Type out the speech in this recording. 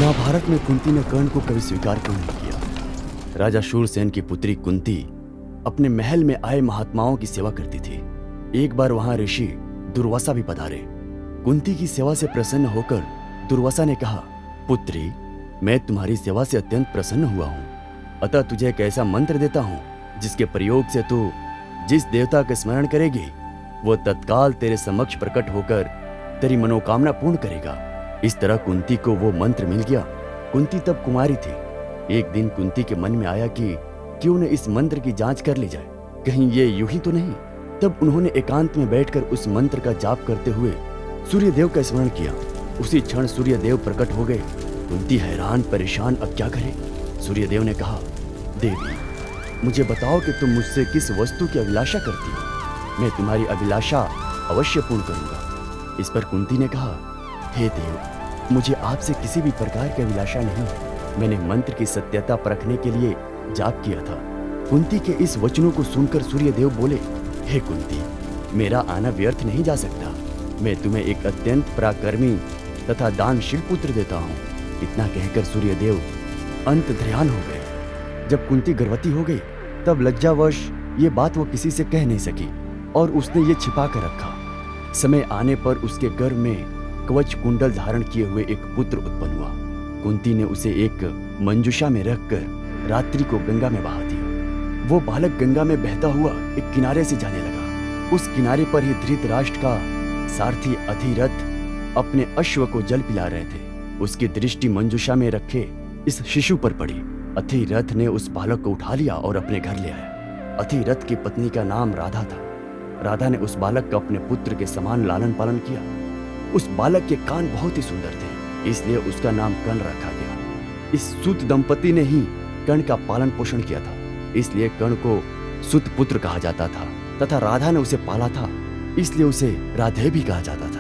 महाभारत में कुंती ने कर्ण को कभी स्वीकार क्यों नहीं किया? राजा शूरसेन की पुत्री कुंती अपने महल में आए महात्माओं की सेवा करती थी। एक बार वहां ऋषि दुर्वासा भी पधारे। कुंती की सेवा से प्रसन्न होकर दुर्वासा ने कहा, पुत्री, मैं तुम्हारी सेवा से अत्यंत प्रसन्न हुआ हूं। अतः तुझे एक ऐसा मंत्र देता हूं जिसके प्रयोग से तू जिस देवता का स्मरण करेगी वो तत्काल तेरे समक्ष प्रकट होकर तेरी मनोकामना पूर्ण करेगा। इस तरह कुंती को वो मंत्र मिल गया। कुंती तब कुमारी थी। एक दिन कुंती के मन में आया कि क्यों न इस मंत्र की जांच कर ली जाए, कहीं ये यूं ही तो नहीं। तब उन्होंने एकांत में बैठकर उस मंत्र का जाप करते हुए सूर्यदेव का स्मरण किया। उसी क्षण सूर्यदेव प्रकट हो गए। कुंती हैरान परेशान, अब क्या करे? सूर्यदेव ने कहा, देवी, मुझे बताओ कि तुम मुझसे किस वस्तु की अभिलाषा करती हो। मैं तुम्हारी अभिलाषा अवश्य पूर्ण करूंगा। इस पर कुंती ने कहा, हे देव, मुझे आपसे किसी भी प्रकार की अभिलाषा नहीं है। मैंने मंत्र की सत्यता परखने के लिए जाप किया था। कुंती के इस वचनों को सुनकर सूर्यदेव बोले, हे कुंती, मेरा आना व्यर्थ नहीं जा सकता। मैं तुम्हें एक अत्यंत पराक्रमी तथा दानशील पुत्र देता हूँ। इतना कहकर सूर्यदेव अंतर्ध्यान हो गए। जब कुंती गर्भवती हो गई तब लज्जावश ये बात वो किसी से कह नहीं सकी और उसने ये छिपा कर रखा। समय आने पर उसके गर्भ में कवच कुंडल धारण किए हुए एक पुत्र उत्पन्न हुआ। कुंती ने उसे एक मंजुषा में रखकर रात्रि को गंगा में बहा दिया। वो बालक गंगा में बहता हुआ एक किनारे से जाने लगा। उस किनारे पर ही धृतराष्ट्र का सारथी अथिरथ अपने अश्व को जल पिला रहे थे। उसकी दृष्टि मंजुषा में रखे इस शिशु पर पड़ी। अथिरथ ने उस बालक को उठा लिया और अपने घर ले आया। अथिरथ की पत्नी का नाम राधा था। राधा ने उस बालक का अपने पुत्र के समान लालन पालन किया। उस बालक के कान बहुत ही सुंदर थे, इसलिए उसका नाम कर्ण रखा गया। इस सुत दंपति ने ही कर्ण का पालन पोषण किया था, इसलिए कर्ण को सुत पुत्र कहा जाता था तथा राधा ने उसे पाला था, इसलिए उसे राधे भी कहा जाता था।